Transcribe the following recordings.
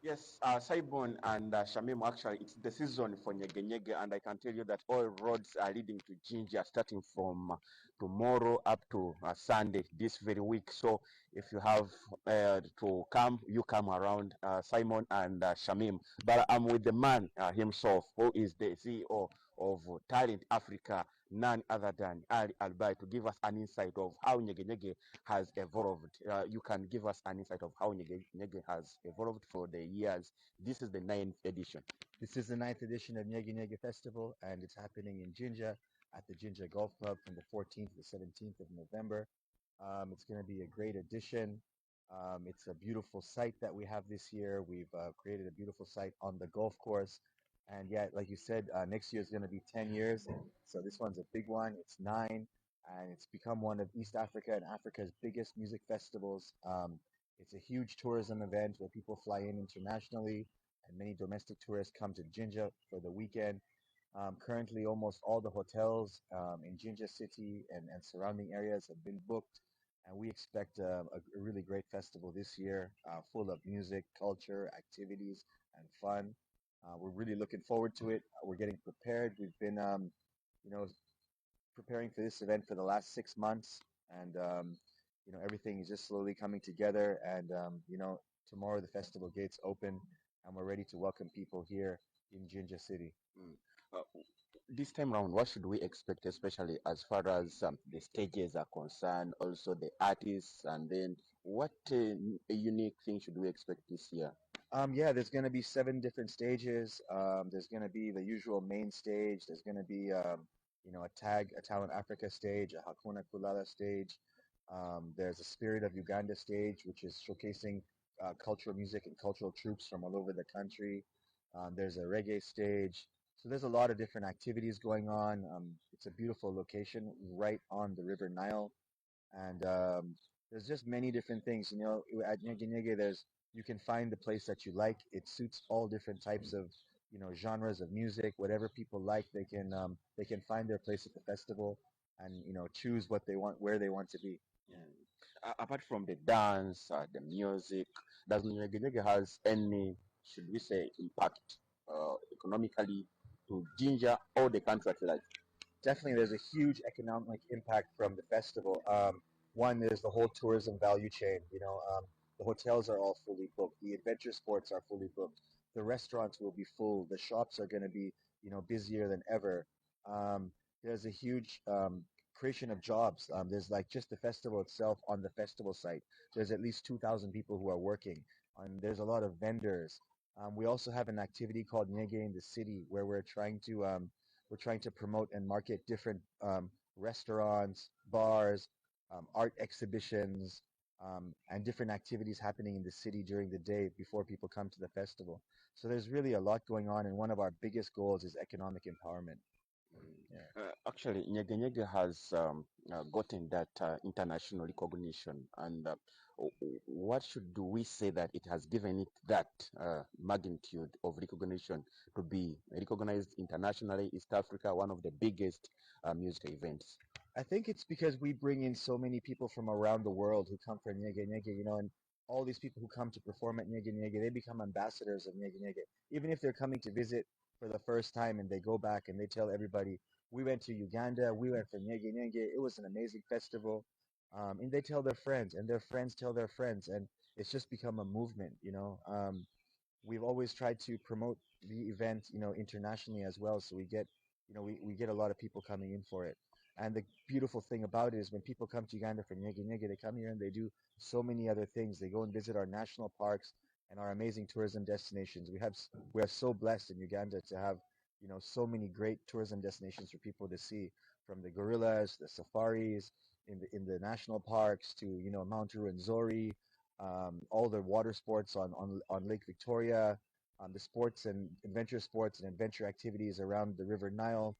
Yes, Saibon and Shamim, actually, it's the season for NyegeNyege, and I can tell you that all roads are leading to Jinja starting from tomorrow up to Sunday this very week. So if you have to come, you come around Simon and Shamim. But I'm with the man himself, who is the CEO of Talent Africa, none other than Ali Albai, to give us an insight of how NyegeNyege has evolved. You can give us an insight of how NyegeNyege has evolved for the years. This is the ninth edition. This is the ninth edition of NyegeNyege Festival, and it's happening in Jinja at the Jinja Golf Club from the 14th to the 17th of November. It's going to be a great addition. It's a beautiful site that we have this year. We've created a beautiful site on the golf course. And yeah, like you said, next year is going to be 10 years. So this one's a big one. It's 9, and it's become one of East Africa and Africa's biggest music festivals. It's a huge tourism event where people fly in internationally, and many domestic tourists come to Jinja for the weekend. Currently, almost all the hotels in Jinja City and surrounding areas have been booked, and we expect a really great festival this year, full of music, culture, activities, and fun. We're really looking forward to it. We're getting prepared. We've been, you know, preparing for this event for the last 6 months, and everything is just slowly coming together. And tomorrow the festival gates open, and we're ready to welcome people here in Jinja City. Mm. Uh, this time around, what should we expect, especially as far as the stages are concerned, also the artists, and then what unique thing should we expect this year? Yeah, there's going to be 7 different stages. There's going to be the usual main stage. There's going to be, a Talent Africa stage, a Hakuna Kulala stage. There's a Spirit of Uganda stage, which is showcasing cultural music and cultural troops from all over the country. There's a reggae stage. So there's a lot of different activities going on. It's a beautiful location right on the River Nile, and there's just many different things. At NyegeNyege, you can find the place that you like. It suits all different types of genres of music. Whatever people like, they can find their place at the festival, and choose what they want, where they want to be. Yeah. Apart from the dance, the music, does NyegeNyege has any, should we say, impact economically to Ginger or the country at large? Definitely, there's a huge economic impact from the festival. One is the whole tourism value chain. The hotels are all fully booked. The adventure sports are fully booked. The restaurants will be full. The shops are going to be, busier than ever. There's a huge creation of jobs. There's like just the festival itself on the festival site. There's at least 2,000 people who are working. And there's a lot of vendors. We also have an activity called Nyege in the City where we're trying to promote and market different restaurants, bars, art exhibitions, and different activities happening in the city during the day before people come to the festival. So there's really a lot going on, and one of our biggest goals is economic empowerment. Yeah. Actually, NyegeNyege has gotten that international recognition, and what should do we say that it has given it that magnitude of recognition to be recognized internationally, East Africa, one of the biggest music events? I think it's because we bring in so many people from around the world who come for NyegeNyege, and all these people who come to perform at NyegeNyege, they become ambassadors of NyegeNyege. Even if they're coming to visit for the first time and they go back and they tell everybody, we went to Uganda, we went for NyegeNyege, it was an amazing festival. And they tell their friends, and their friends tell their friends, and it's just become a movement. We've always tried to promote the event, internationally as well. So we get a lot of people coming in for it. And the beautiful thing about it is when people come to Uganda for NyegeNyege, they come here and they do so many other things. They go and visit our national parks and our amazing tourism destinations. We are so blessed in Uganda to have, so many great tourism destinations for people to see, from the gorillas, the safaris, in the national parks to, Mount Ruwenzori, all the water sports on Lake Victoria, the sports and adventure sports and adventure activities around the River Nile.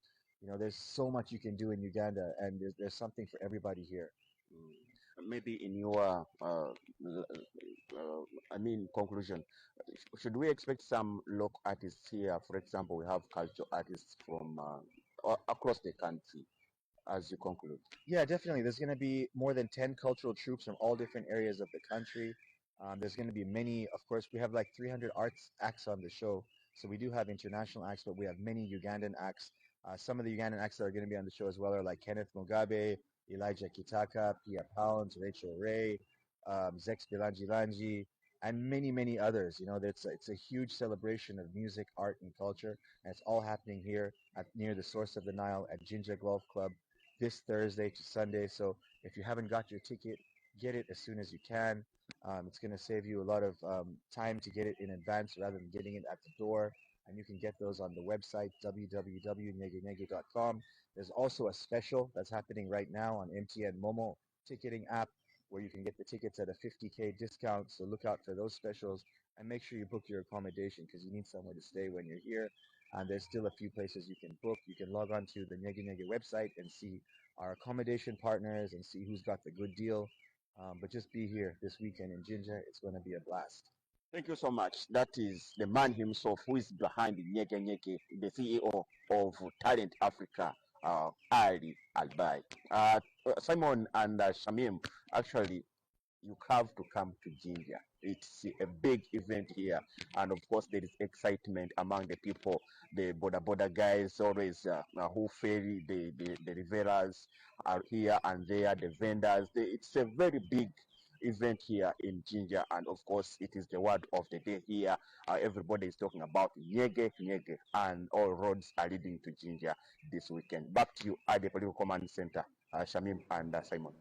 There's so much you can do in Uganda, and there's something for everybody here. Maybe in your, conclusion, should we expect some local artists here? For example, we have cultural artists from across the country, as you conclude. Yeah, definitely. There's going to be more than 10 cultural troops from all different areas of the country. There's going to be many, of course, we have like 300 arts acts on the show. So we do have international acts, but we have many Ugandan acts. Some of the Ugandan acts that are going to be on the show as well are like Kenneth Mugabe, Elijah Kitaka, Pia Pounds, Rachel Ray, Zex Bilanji, and many, many others. You know, it's a huge celebration of music, art, and culture, and it's all happening here near the source of the Nile at Ginger Golf Club this Thursday to Sunday. So if you haven't got your ticket, get it as soon as you can. It's going to save you a lot of time to get it in advance rather than getting it at the door. And you can get those on the website, www.NyegeNyege2024. There's also a special that's happening right now on MTN Momo ticketing app where you can get the tickets at a 50K discount. So look out for those specials and make sure you book your accommodation because you need somewhere to stay when you're here. And there's still a few places you can book. You can log on to the NyegeNyege website and see our accommodation partners and see who's got the good deal. But just be here this weekend in Ginger. It's going to be a blast. Thank you so much. That is the man himself who is behind NyegeNyege, the CEO of Talent Africa, Ali Albai. Simon and Shamim, actually, you have to come to Ginger. It's a big event here, and of course, there is excitement among the people. The border guys always who ferry the riveras are here and there. The vendors. It's a very big event here in Ginger, and of course, it is the word of the day here. Everybody is talking about Nyege, and all roads are leading to Ginger this weekend. Back to you at the Political Command Center, Shamim and Simon.